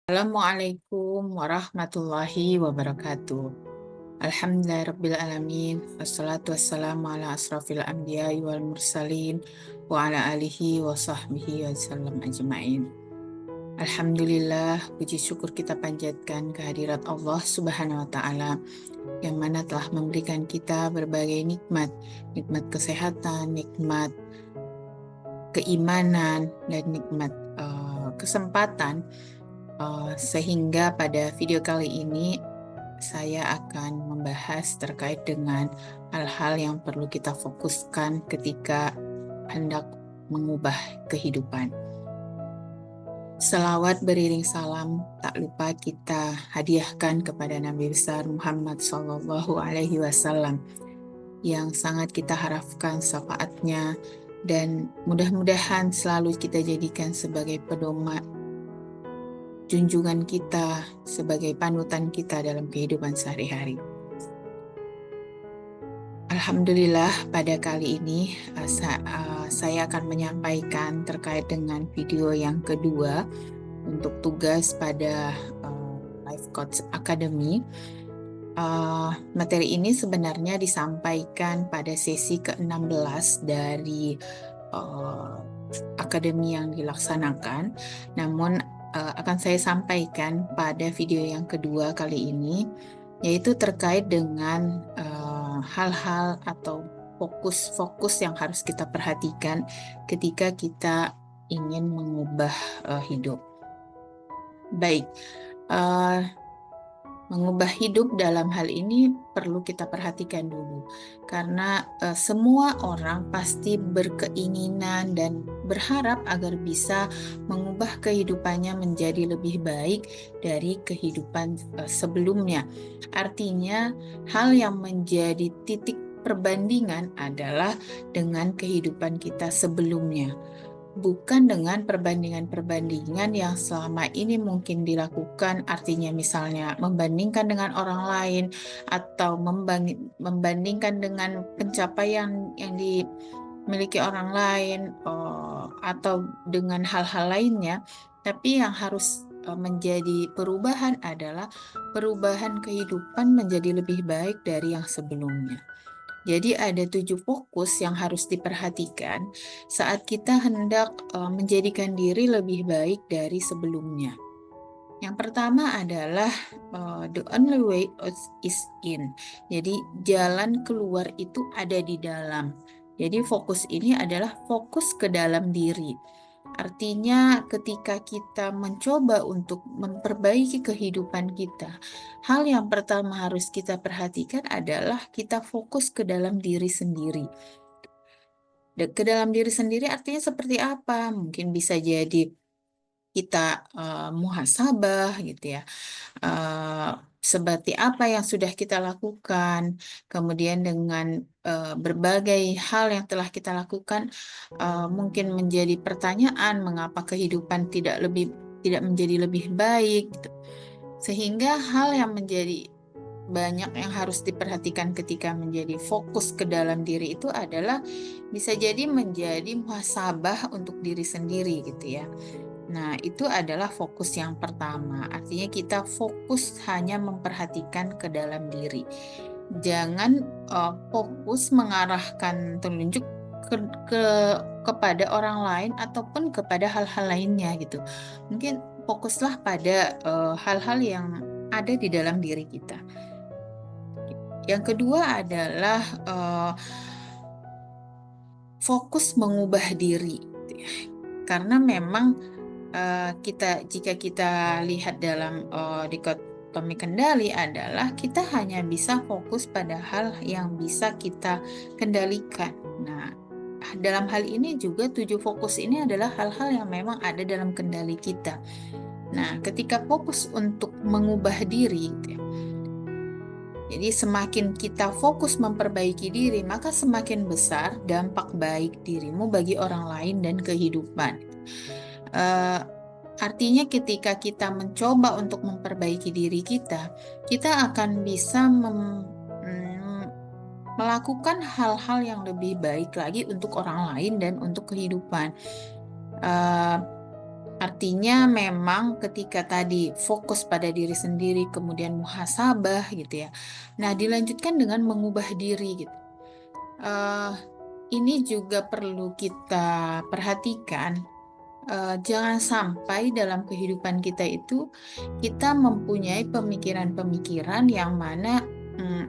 Assalamualaikum warahmatullahi wabarakatuh. Alhamdulillahirrabbilalamin. Wassalatu wassalamu ala asrafil anbiya'i wal mursalin wa ala alihi wa sahbihi wasallam ajma'in. Alhamdulillah, puji syukur kita panjatkan kehadirat Allah Subhanahu wa Ta'ala yang mana telah memberikan kita berbagai nikmat, nikmat kesehatan, nikmat keimanan, dan nikmat kesempatan. Sehingga pada video kali ini saya akan membahas terkait dengan hal-hal yang perlu kita fokuskan ketika hendak mengubah kehidupan. Selawat beriring salam tak lupa kita hadiahkan kepada Nabi besar Muhammad SAW yang sangat kita harapkan syafaatnya, dan mudah-mudahan selalu kita jadikan sebagai pedoman junjungan kita, sebagai panutan kita dalam kehidupan sehari-hari. Alhamdulillah, pada kali ini saya akan menyampaikan terkait dengan video yang kedua untuk tugas pada Life Coach Academy. Materi ini sebenarnya disampaikan pada sesi ke-16 dari akademi yang dilaksanakan, namun akan saya sampaikan pada video yang kedua kali ini, yaitu terkait dengan hal-hal atau fokus-fokus yang harus kita perhatikan ketika kita ingin mengubah hidup. Baik, mengubah hidup dalam hal ini perlu kita perhatikan dulu, karena semua orang pasti berkeinginan dan berharap agar bisa mengubah kehidupannya menjadi lebih baik dari kehidupan sebelumnya. Artinya, hal yang menjadi titik perbandingan adalah dengan kehidupan kita sebelumnya, bukan dengan perbandingan-perbandingan yang selama ini mungkin dilakukan, artinya misalnya membandingkan dengan orang lain atau membandingkan dengan pencapaian yang dimiliki orang lain atau dengan hal-hal lainnya. Tapi yang harus menjadi perubahan adalah perubahan kehidupan menjadi lebih baik dari yang sebelumnya. Jadi ada 7 fokus yang harus diperhatikan saat kita hendak menjadikan diri lebih baik dari sebelumnya. Yang pertama adalah the only way out is in. Jadi jalan keluar itu ada di dalam. Jadi fokus ini adalah fokus ke dalam diri. Artinya ketika kita mencoba untuk memperbaiki kehidupan kita, hal yang pertama harus kita perhatikan adalah kita fokus ke dalam diri sendiri. Ke dalam diri sendiri artinya seperti apa? Mungkin bisa jadi kita muhasabah gitu ya. Seperti apa yang sudah kita lakukan, kemudian dengan berbagai hal yang telah kita lakukan, mungkin menjadi pertanyaan mengapa kehidupan tidak menjadi lebih baik gitu. Sehingga hal yang menjadi banyak yang harus diperhatikan ketika menjadi fokus ke dalam diri itu adalah bisa jadi menjadi muhasabah untuk diri sendiri gitu ya. Nah, itu adalah fokus yang pertama. Artinya kita fokus hanya memperhatikan ke dalam diri. Jangan fokus mengarahkan telunjuk ke, kepada orang lain ataupun kepada hal-hal lainnya gitu. Mungkin fokuslah pada hal-hal yang ada di dalam diri kita. Yang kedua adalah fokus mengubah diri, gitu ya. Karena memang jika kita lihat dalam dikotomi kendali adalah kita hanya bisa fokus pada hal yang bisa kita kendalikan. Nah, dalam hal ini juga 7 fokus ini adalah hal-hal yang memang ada dalam kendali kita. Nah, ketika fokus untuk mengubah diri, gitu ya, jadi semakin kita fokus memperbaiki diri, maka semakin besar dampak baik dirimu bagi orang lain dan kehidupan. Artinya ketika kita mencoba untuk memperbaiki diri kita akan bisa melakukan hal-hal yang lebih baik lagi untuk orang lain dan untuk kehidupan. Artinya memang ketika tadi fokus pada diri sendiri, kemudian muhasabah gitu ya. Nah, dilanjutkan dengan mengubah diri gitu. Eh, ini juga perlu kita perhatikan. Jangan sampai dalam kehidupan kita itu kita mempunyai pemikiran-pemikiran yang mana mm,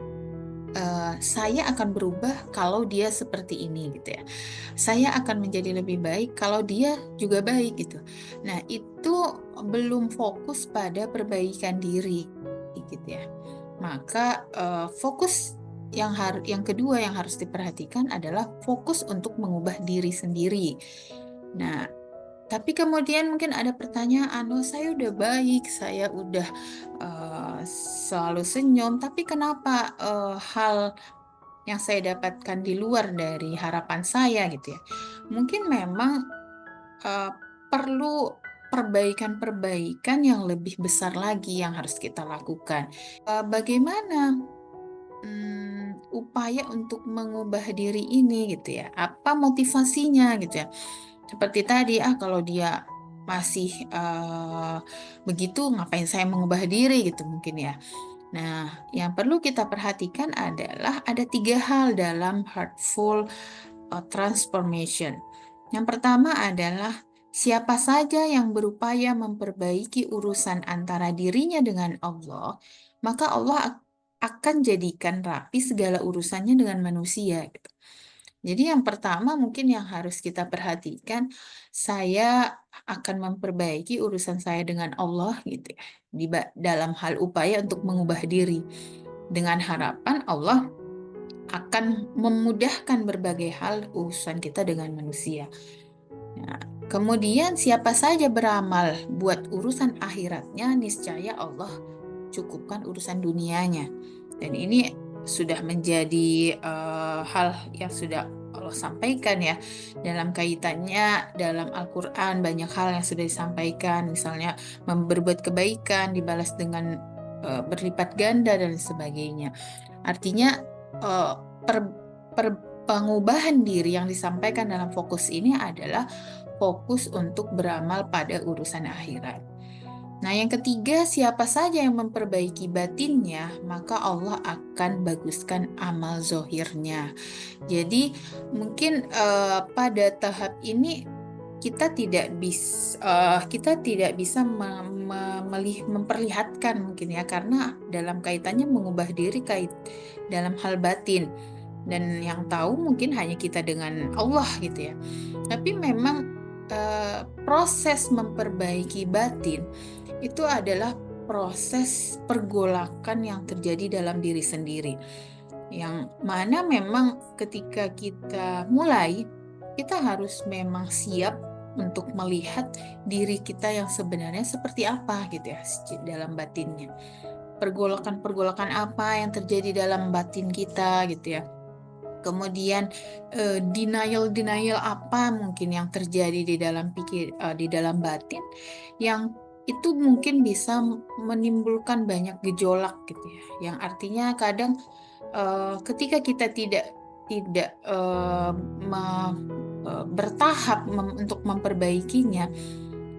saya akan berubah kalau dia seperti ini gitu ya. Saya akan menjadi lebih baik kalau dia juga baik gitu. Nah, itu belum fokus pada perbaikan diri gitu ya. Maka fokus yang kedua yang harus diperhatikan adalah fokus untuk mengubah diri sendiri. Nah, tapi kemudian mungkin ada pertanyaan, oh saya udah baik, saya udah selalu senyum, tapi kenapa hal yang saya dapatkan di luar dari harapan saya gitu ya? Mungkin memang eh, perlu perbaikan-perbaikan yang lebih besar lagi yang harus kita lakukan. Bagaimana upaya untuk mengubah diri ini gitu ya? Apa motivasinya gitu ya? Seperti tadi, kalau dia masih begitu, ngapain saya mengubah diri gitu mungkin ya. Nah, yang perlu kita perhatikan adalah ada tiga hal dalam heartful transformation. Yang pertama adalah siapa saja yang berupaya memperbaiki urusan antara dirinya dengan Allah, maka Allah akan jadikan rapi segala urusannya dengan manusia, gitu. Jadi yang pertama mungkin yang harus kita perhatikan, saya akan memperbaiki urusan saya dengan Allah gitu ya, dalam hal upaya untuk mengubah diri. Dengan harapan Allah akan memudahkan berbagai hal urusan kita dengan manusia. Nah, kemudian siapa saja beramal buat urusan akhiratnya, niscaya Allah cukupkan urusan dunianya. Dan ini sudah menjadi hal yang sudah Allah sampaikan ya dalam kaitannya dalam Al-Quran, banyak hal yang sudah disampaikan, misalnya berbuat kebaikan dibalas dengan berlipat ganda dan sebagainya. Artinya eh, per, per- pengubahan diri yang disampaikan dalam fokus ini adalah fokus untuk beramal pada urusan akhirat. Nah, yang ketiga, siapa saja yang memperbaiki batinnya, maka Allah akan baguskan amal zohirnya. Jadi, mungkin pada tahap ini kita tidak bisa memperlihatkan mungkin ya, karena dalam kaitannya mengubah diri dalam hal batin, dan yang tahu mungkin hanya kita dengan Allah gitu ya. Tapi memang proses memperbaiki batin itu adalah proses pergolakan yang terjadi dalam diri sendiri, yang mana memang ketika kita mulai, kita harus memang siap untuk melihat diri kita yang sebenarnya seperti apa gitu ya dalam batinnya. Pergolakan-pergolakan apa yang terjadi dalam batin kita gitu ya. Kemudian denial-denial apa mungkin yang terjadi di dalam di dalam batin yang itu mungkin bisa menimbulkan banyak gejolak gitu ya. Yang artinya kadang ketika kita tidak bertahap untuk memperbaikinya,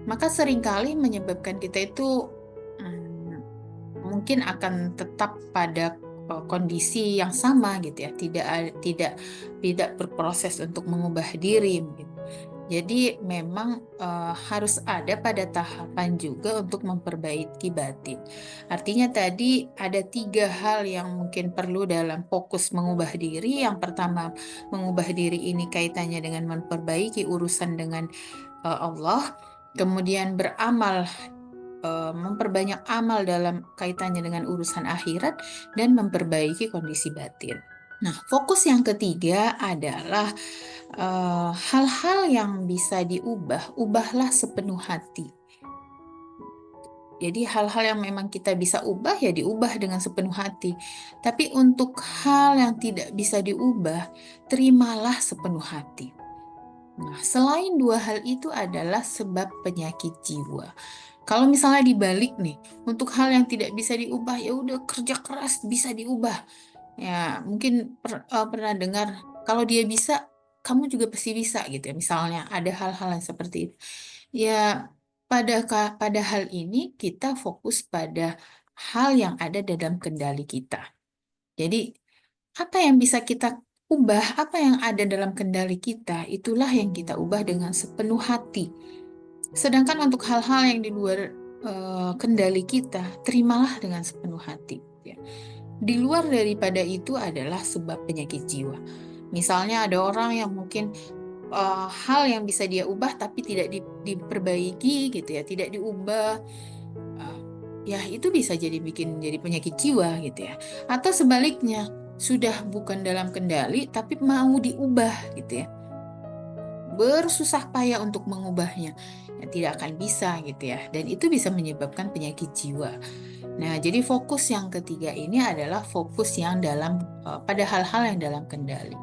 maka seringkali menyebabkan kita itu mungkin akan tetap pada kondisi yang sama gitu ya, tidak berproses untuk mengubah diri gitu. Jadi memang harus ada pada tahapan juga untuk memperbaiki batin. Artinya tadi ada tiga hal yang mungkin perlu dalam fokus mengubah diri. Yang pertama, mengubah diri ini kaitannya dengan memperbaiki urusan dengan Allah. Kemudian beramal, memperbanyak amal dalam kaitannya dengan urusan akhirat, dan memperbaiki kondisi batin. Nah, fokus yang ketiga adalah hal-hal yang bisa diubah, ubahlah sepenuh hati. Jadi hal-hal yang memang kita bisa ubah ya diubah dengan sepenuh hati. Tapi untuk hal yang tidak bisa diubah, terimalah sepenuh hati. Nah, selain dua hal itu adalah sebab penyakit jiwa. Kalau misalnya dibalik nih, untuk hal yang tidak bisa diubah, ya udah kerja keras bisa diubah. Ya, mungkin pernah dengar, kalau dia bisa, kamu juga pasti bisa gitu ya. Misalnya ada hal-hal yang seperti itu. Ya, pada hal ini kita fokus pada hal yang ada dalam kendali kita. Jadi, apa yang bisa kita ubah, apa yang ada dalam kendali kita, itulah yang kita ubah dengan sepenuh hati. Sedangkan untuk hal-hal yang di luar kendali kita, terimalah dengan sepenuh hati. Ya. Di luar daripada itu adalah sebab penyakit jiwa. Misalnya ada orang yang mungkin hal yang bisa dia ubah tapi tidak diperbaiki gitu ya, tidak diubah. Uh, Ya itu bisa jadi penyakit jiwa gitu ya. Atau sebaliknya, sudah bukan dalam kendali tapi mau diubah gitu ya. Bersusah payah untuk mengubahnya. Ya, tidak akan bisa gitu ya. Dan itu bisa menyebabkan penyakit jiwa. Nah, jadi fokus yang ketiga ini adalah fokus yang pada hal-hal yang dalam kendali.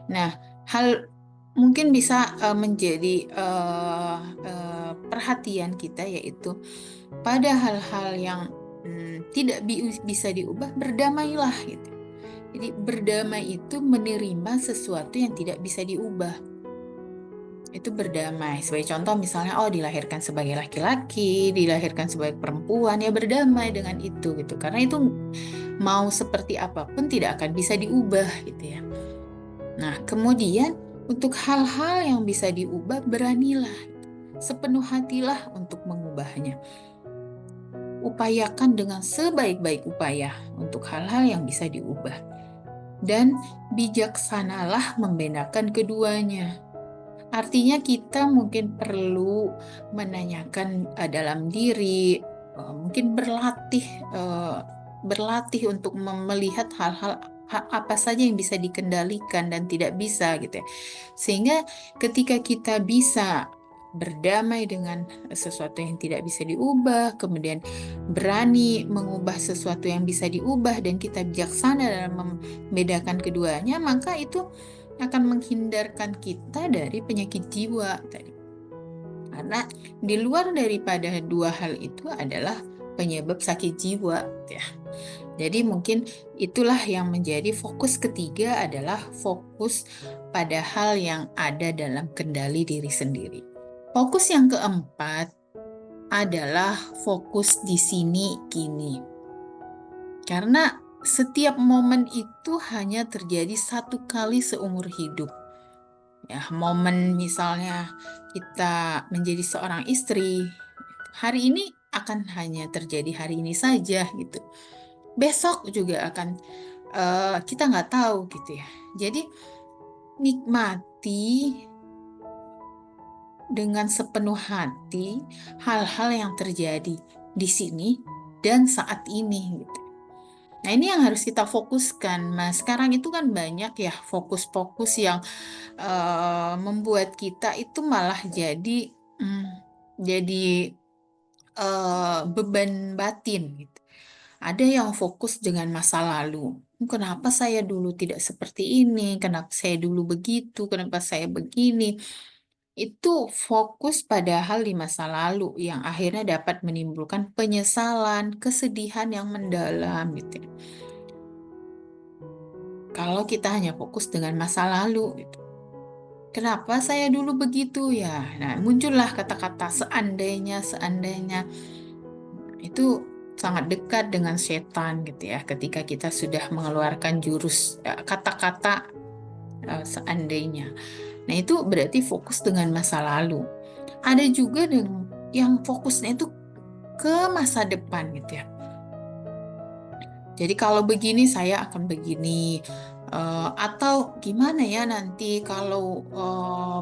Nah, hal mungkin bisa menjadi perhatian kita, yaitu pada hal-hal yang tidak bisa diubah, berdamailah gitu. Jadi berdamai itu menerima sesuatu yang tidak bisa diubah. Itu berdamai. Sebagai contoh misalnya, dilahirkan sebagai laki-laki, dilahirkan sebagai perempuan, ya berdamai dengan itu gitu. Karena itu mau seperti apapun tidak akan bisa diubah gitu ya. Nah, kemudian untuk hal-hal yang bisa diubah, beranilah, sepenuh hatilah untuk mengubahnya. Upayakan dengan sebaik-baik upaya untuk hal-hal yang bisa diubah. Dan bijaksanalah membedakan keduanya. Artinya kita mungkin perlu menanyakan dalam diri, mungkin berlatih untuk melihat hal-hal apa saja yang bisa dikendalikan dan tidak bisa gitu ya. Sehingga ketika kita bisa berdamai dengan sesuatu yang tidak bisa diubah, kemudian berani mengubah sesuatu yang bisa diubah, dan kita bijaksana dalam membedakan keduanya, maka itu akan menghindarkan kita dari penyakit jiwa tadi. Karena di luar daripada dua hal itu adalah penyebab sakit jiwa ya. Jadi mungkin itulah yang menjadi fokus ketiga, adalah fokus pada hal yang ada dalam kendali diri sendiri. Fokus yang keempat adalah fokus di sini kini. Karena setiap momen itu hanya terjadi satu kali seumur hidup. Ya, momen misalnya kita menjadi seorang istri, hari ini akan hanya terjadi hari ini saja gitu. Besok juga akan kita nggak tahu gitu ya. Jadi nikmati dengan sepenuh hati hal-hal yang terjadi di sini dan saat ini gitu. Nah, ini yang harus kita fokuskan. Nah, sekarang itu kan banyak ya fokus-fokus yang membuat kita itu malah jadi beban batin gitu. Ada yang fokus dengan masa lalu. Kenapa saya dulu tidak seperti ini? Kenapa saya dulu begitu? Kenapa saya begini? Itu fokus pada hal di masa lalu yang akhirnya dapat menimbulkan penyesalan, kesedihan yang mendalam gitu ya. Kalau kita hanya fokus dengan masa lalu gitu. Kenapa saya dulu begitu ya? Nah, muncullah kata-kata seandainya, seandainya. Itu sangat dekat dengan setan gitu ya. Ketika kita sudah mengeluarkan kata-kata seandainya. Nah, itu berarti fokus dengan masa lalu. Ada juga yang fokusnya itu ke masa depan gitu ya. Jadi kalau begini saya akan begini. Atau gimana ya nanti kalau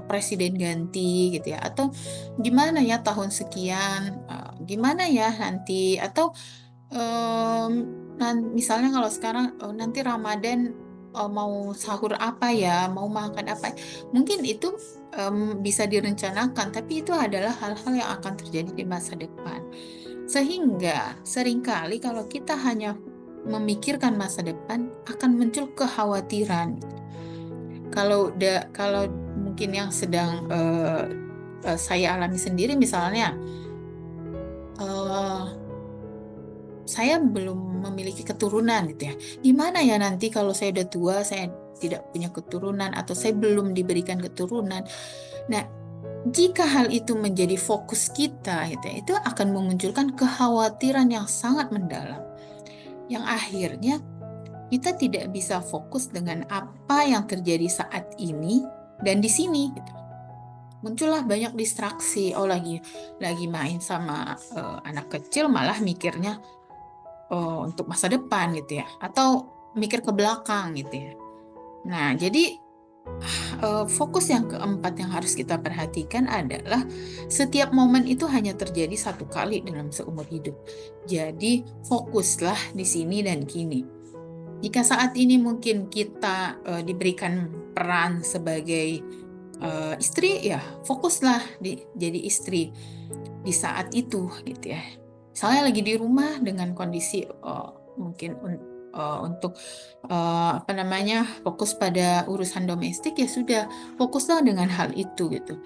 presiden ganti gitu ya, atau gimana ya tahun sekian, gimana ya nanti, atau misalnya kalau sekarang nanti Ramadan mau sahur apa ya, mau makan apa, mungkin itu bisa direncanakan, tapi itu adalah hal-hal yang akan terjadi di masa depan. Sehingga seringkali kalau kita hanya memikirkan masa depan, akan muncul kekhawatiran. Kalau mungkin yang sedang saya alami sendiri, misalnya saya belum memiliki keturunan gitu ya. Gimana ya nanti kalau saya udah tua, saya tidak punya keturunan, atau saya belum diberikan keturunan. Nah, Jika hal itu menjadi fokus kita, gitu ya, itu akan memunculkan kekhawatiran yang sangat mendalam, yang akhirnya kita tidak bisa fokus dengan apa yang terjadi saat ini dan di sini, gitu. Muncullah banyak distraksi. Oh, lagi main sama anak kecil, malah mikirnya untuk masa depan, gitu ya, atau mikir ke belakang, gitu ya. Nah, jadi fokus yang keempat yang harus kita perhatikan adalah setiap momen itu hanya terjadi satu kali dalam seumur hidup. Jadi fokuslah di sini dan kini. Jika saat ini mungkin kita diberikan peran sebagai istri, ya fokuslah jadi istri di saat itu, gitu ya. Misalnya lagi di rumah dengan kondisi mungkin untuk apa namanya, fokus pada urusan domestik, ya sudah fokuslah dengan hal itu, gitu.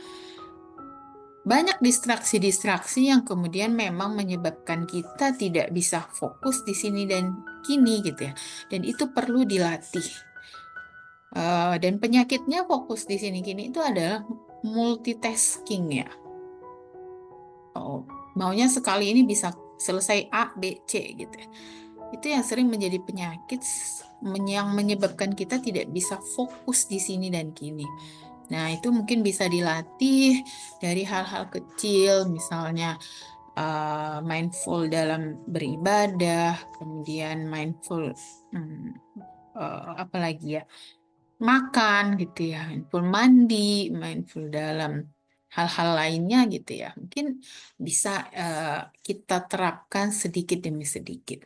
Banyak distraksi-distraksi yang kemudian memang menyebabkan kita tidak bisa fokus di sini dan kini, gitu ya. Dan itu perlu dilatih. Dan penyakitnya fokus di sini kini itu adalah multitasking, ya. Oh, maunya sekali ini bisa selesai A, B, C, gitu ya. Itu yang sering menjadi penyakit yang menyebabkan kita tidak bisa fokus di sini dan kini. Nah, itu mungkin bisa dilatih dari hal-hal kecil, misalnya mindful dalam beribadah, kemudian mindful apalagi ya, makan, gitu ya, mindful mandi, mindful dalam hal-hal lainnya, gitu ya. Mungkin bisa kita terapkan sedikit demi sedikit.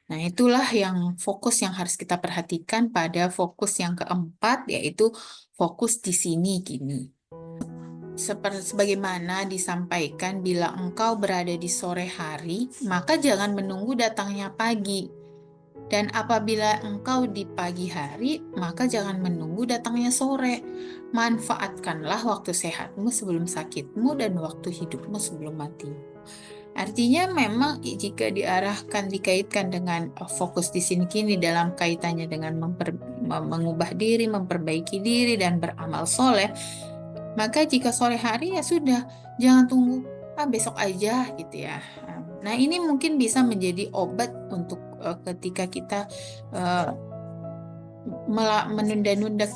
Nah, itulah yang fokus yang harus kita perhatikan pada fokus yang keempat, yaitu fokus di sini kini. Sebagaimana disampaikan, bila engkau berada di sore hari, maka jangan menunggu datangnya pagi. Dan apabila engkau di pagi hari, maka jangan menunggu datangnya sore. Manfaatkanlah waktu sehatmu sebelum sakitmu dan waktu hidupmu sebelum matimu. Artinya memang jika dikaitkan dengan fokus di sini kini dalam kaitannya dengan mengubah diri, memperbaiki diri, dan beramal soleh, maka jika sore hari, ya sudah, jangan tunggu besok aja, gitu ya. Nah, ini mungkin bisa menjadi obat untuk ketika kita uh, menunda-nunda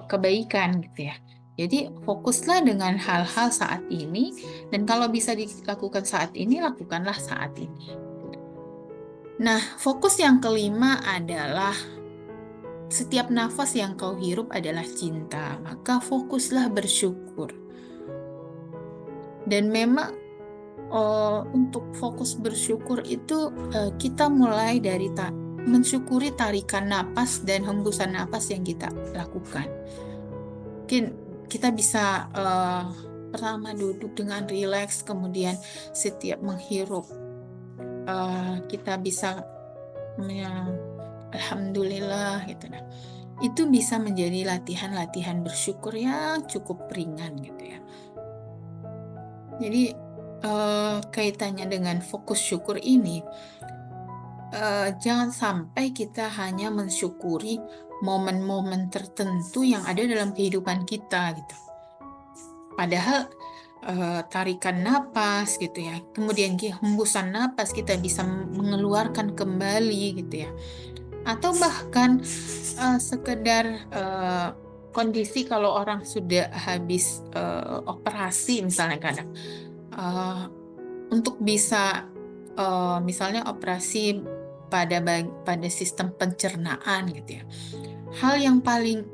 kebaikan, gitu ya. Jadi fokuslah dengan hal-hal saat ini, dan kalau bisa dilakukan saat ini, lakukanlah saat ini. Nah, fokus yang kelima adalah setiap nafas yang kau hirup adalah cinta, maka fokuslah bersyukur. Dan memang untuk fokus bersyukur itu kita mulai dari mensyukuri tarikan napas dan hembusan napas yang kita lakukan. Mungkin kita bisa pertama duduk dengan rileks, kemudian setiap menghirup kita bisa alhamdulillah, gitu. Nah, itu bisa menjadi latihan-latihan bersyukur yang cukup ringan, gitu ya. Jadi kaitannya dengan fokus syukur ini, jangan sampai kita hanya mensyukuri momen-momen tertentu yang ada dalam kehidupan kita, gitu. Padahal tarikan napas, gitu ya, kemudian hembusan napas kita bisa mengeluarkan kembali, gitu ya. Atau bahkan sekedar kondisi kalau orang sudah habis operasi, misalnya kadang untuk bisa misalnya operasi pada sistem pencernaan, gitu ya. Hal yang paling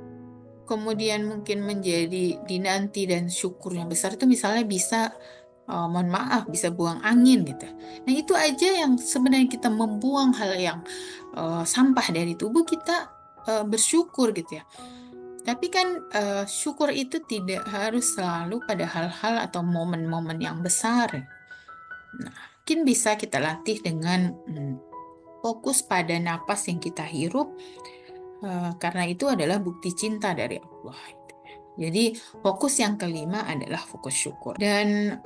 kemudian mungkin menjadi dinanti dan syukur yang besar itu misalnya bisa mohon maaf, bisa buang angin, gitu. Nah, itu aja yang sebenarnya kita membuang hal yang sampah dari tubuh kita, bersyukur, gitu ya. Tapi kan syukur itu tidak harus selalu pada hal-hal atau momen-momen yang besar. Nah, mungkin bisa kita latih dengan fokus pada napas yang kita hirup, karena itu adalah bukti cinta dari Allah. Jadi fokus yang kelima adalah fokus syukur. Dan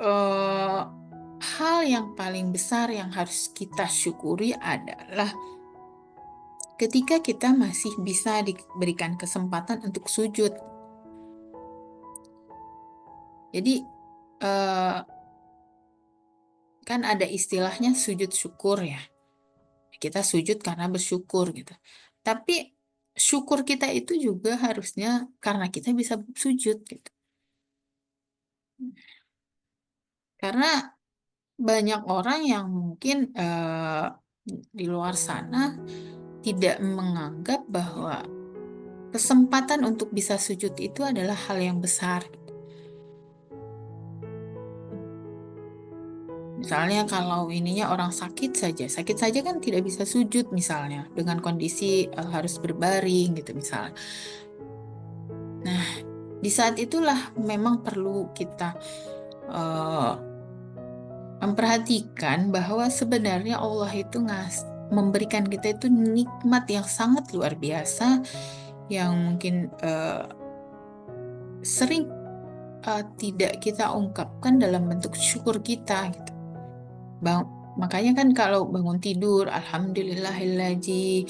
hal yang paling besar yang harus kita syukuri adalah ketika kita masih bisa diberikan kesempatan untuk sujud. Jadi eh, kan ada istilahnya sujud syukur ya. Kita sujud karena bersyukur gitu. Tapi syukur kita itu juga harusnya karena kita bisa sujud gitu. Karena banyak orang yang mungkin di luar sana tidak menganggap bahwa kesempatan untuk bisa sujud itu adalah hal yang besar. Misalnya kalau ininya orang sakit saja kan tidak bisa sujud misalnya dengan kondisi harus berbaring gitu misalnya. Nah, di saat itulah memang perlu kita eh, memperhatikan bahwa sebenarnya Allah itu memberikan kita itu nikmat yang sangat luar biasa yang mungkin sering tidak kita ungkapkan dalam bentuk syukur kita gitu. Bang, makanya kan kalau bangun tidur, alhamdulillahilladzi.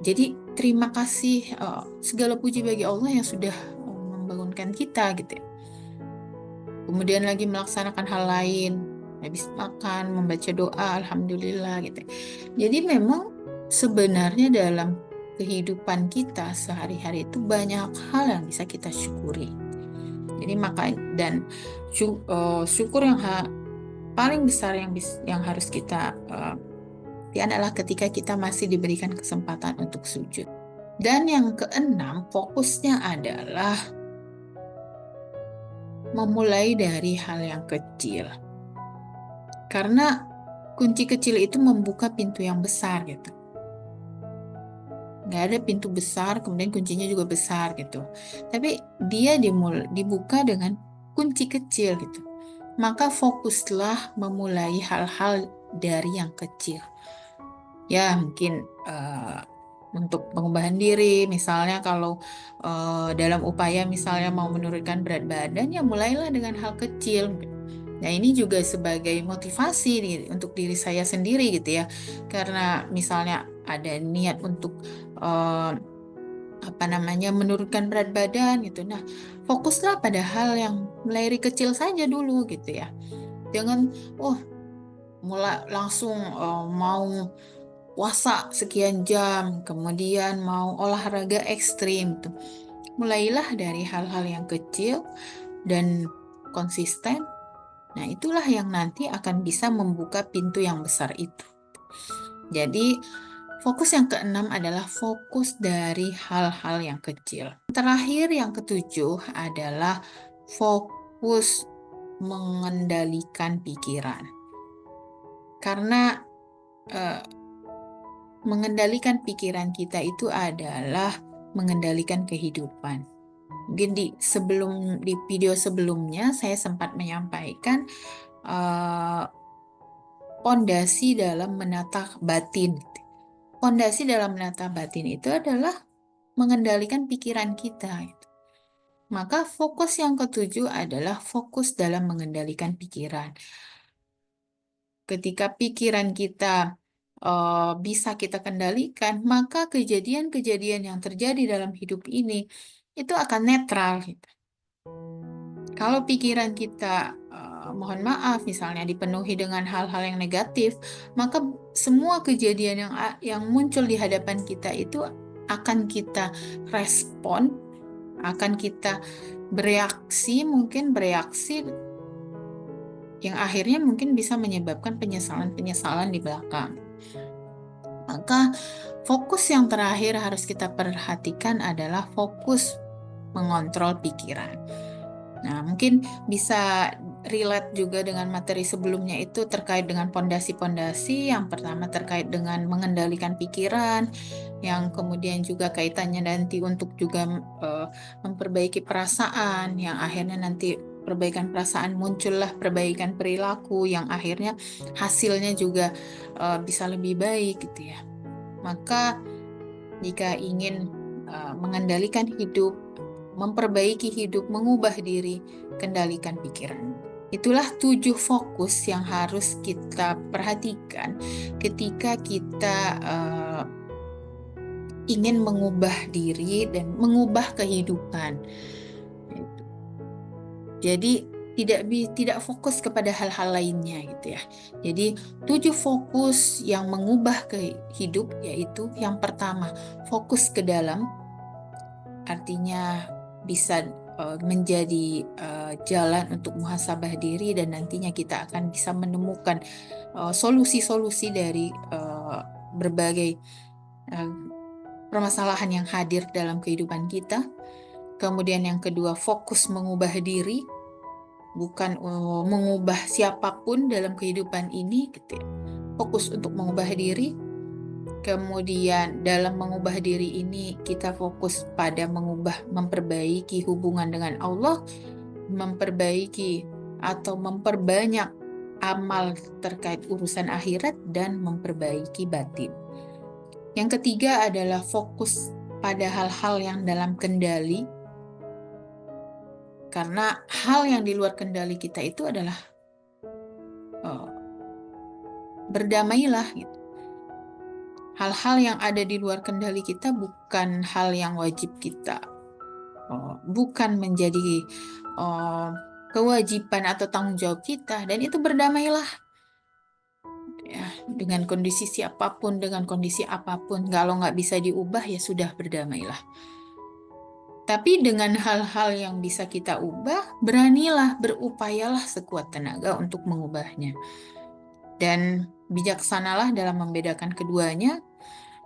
Jadi terima kasih segala puji bagi Allah yang sudah membangunkan kita gitu ya. Kemudian lagi melaksanakan hal lain, habis makan, membaca doa, alhamdulillah gitu. Jadi memang sebenarnya dalam kehidupan kita sehari-hari itu banyak hal yang bisa kita syukuri. Jadi maka dan syukur yang paling besar yang harus kita adalah ketika kita masih diberikan kesempatan untuk sujud. Dan yang keenam, fokusnya adalah memulai dari hal yang kecil. Karena kunci kecil itu membuka pintu yang besar gitu. Nggak ada pintu besar, kemudian kuncinya juga besar gitu. Tapi dia dibuka dengan kunci kecil gitu. Maka fokuslah memulai hal-hal dari yang kecil. Ya, mungkin untuk pengubahan diri, misalnya kalau dalam upaya misalnya mau menurunkan berat badan, ya mulailah dengan hal kecil. Nah, ini juga sebagai motivasi untuk diri saya sendiri gitu ya. Karena misalnya ada niat untuk menurunkan berat badan gitu. Nah, fokuslah pada hal yang mulai kecil saja dulu gitu ya. Jangan mulai langsung mau puasa sekian jam, kemudian mau olahraga ekstrim tuh. Mulailah dari hal-hal yang kecil dan konsisten. Nah, itulah yang nanti akan bisa membuka pintu yang besar itu. Jadi, fokus yang keenam adalah fokus dari hal-hal yang kecil. Terakhir, yang ketujuh adalah fokus mengendalikan pikiran. Karena mengendalikan pikiran kita itu adalah mengendalikan kehidupan. Mungkin di video sebelumnya saya sempat menyampaikan pondasi dalam menata batin. Pondasi dalam menata batin itu adalah mengendalikan pikiran kita. Maka fokus yang ketujuh adalah fokus dalam mengendalikan pikiran. Ketika pikiran kita bisa kita kendalikan, maka kejadian-kejadian yang terjadi dalam hidup ini itu akan netral gitu. Kalau pikiran kita mohon maaf misalnya dipenuhi dengan hal-hal yang negatif, maka semua kejadian yang muncul di hadapan kita itu akan kita respon, akan kita bereaksi yang akhirnya mungkin bisa menyebabkan penyesalan-penyesalan di belakang. Maka fokus yang terakhir harus kita perhatikan adalah fokus mengontrol pikiran. Nah, mungkin bisa relate juga dengan materi sebelumnya itu terkait dengan pondasi-pondasi. Yang pertama terkait dengan mengendalikan pikiran, yang kemudian juga kaitannya nanti untuk juga memperbaiki perasaan, yang akhirnya nanti perbaikan perasaan muncullah perbaikan perilaku, yang akhirnya hasilnya juga bisa lebih baik gitu ya. Maka jika ingin mengendalikan hidup, memperbaiki hidup, mengubah diri, kendalikan pikiran. Itulah 7 fokus yang harus kita perhatikan ketika kita ingin mengubah diri dan mengubah kehidupan. Jadi tidak fokus kepada hal-hal lainnya gitu ya. Jadi 7 fokus yang mengubah ke hidup, yaitu yang pertama, fokus ke dalam, artinya bisa menjadi jalan untuk muhasabah diri, dan nantinya kita akan bisa menemukan solusi-solusi dari berbagai eh, permasalahan yang hadir dalam kehidupan kita. Kemudian yang kedua, fokus mengubah diri, bukan mengubah siapapun dalam kehidupan ini gitu ya. Fokus untuk mengubah diri. Kemudian dalam mengubah diri ini kita fokus pada memperbaiki hubungan dengan Allah, memperbaiki atau memperbanyak amal terkait urusan akhirat, dan memperbaiki batin. Yang ketiga adalah fokus pada hal-hal yang dalam kendali, karena hal yang di luar kendali kita itu adalah berdamailah gitu. Hal-hal yang ada di luar kendali kita bukan hal yang wajib kita, bukan menjadi kewajiban atau tanggung jawab kita, dan itu berdamailah ya dengan kondisi siapapun, dengan kondisi apapun. Kalau nggak bisa diubah ya sudah, berdamailah. Tapi dengan hal-hal yang bisa kita ubah, beranilah, berupayalah sekuat tenaga untuk mengubahnya. Dan bijaksanalah dalam membedakan keduanya.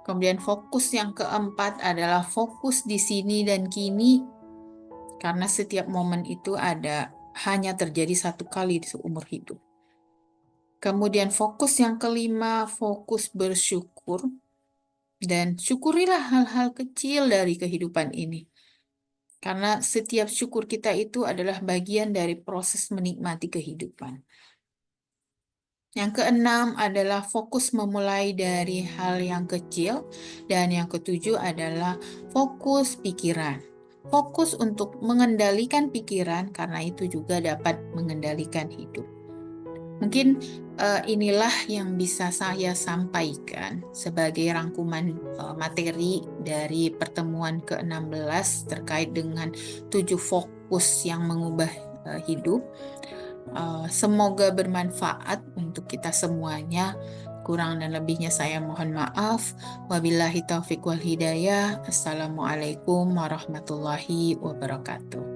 Kemudian fokus yang keempat adalah fokus di sini dan kini, karena setiap momen itu hanya terjadi satu kali di seumur hidup. Kemudian fokus yang kelima, fokus bersyukur, dan syukurilah hal-hal kecil dari kehidupan ini. Karena setiap syukur kita itu adalah bagian dari proses menikmati kehidupan. Yang keenam adalah fokus memulai dari hal yang kecil. Dan yang ketujuh adalah fokus pikiran. Fokus untuk mengendalikan pikiran, karena itu juga dapat mengendalikan hidup. Mungkin inilah yang bisa saya sampaikan sebagai rangkuman materi dari pertemuan ke-16 terkait dengan 7 fokus yang mengubah hidup. Semoga bermanfaat untuk kita semuanya. Kurang dan lebihnya saya mohon maaf. Wabillahi taufiq wal hidayah. Assalamualaikum warahmatullahi wabarakatuh.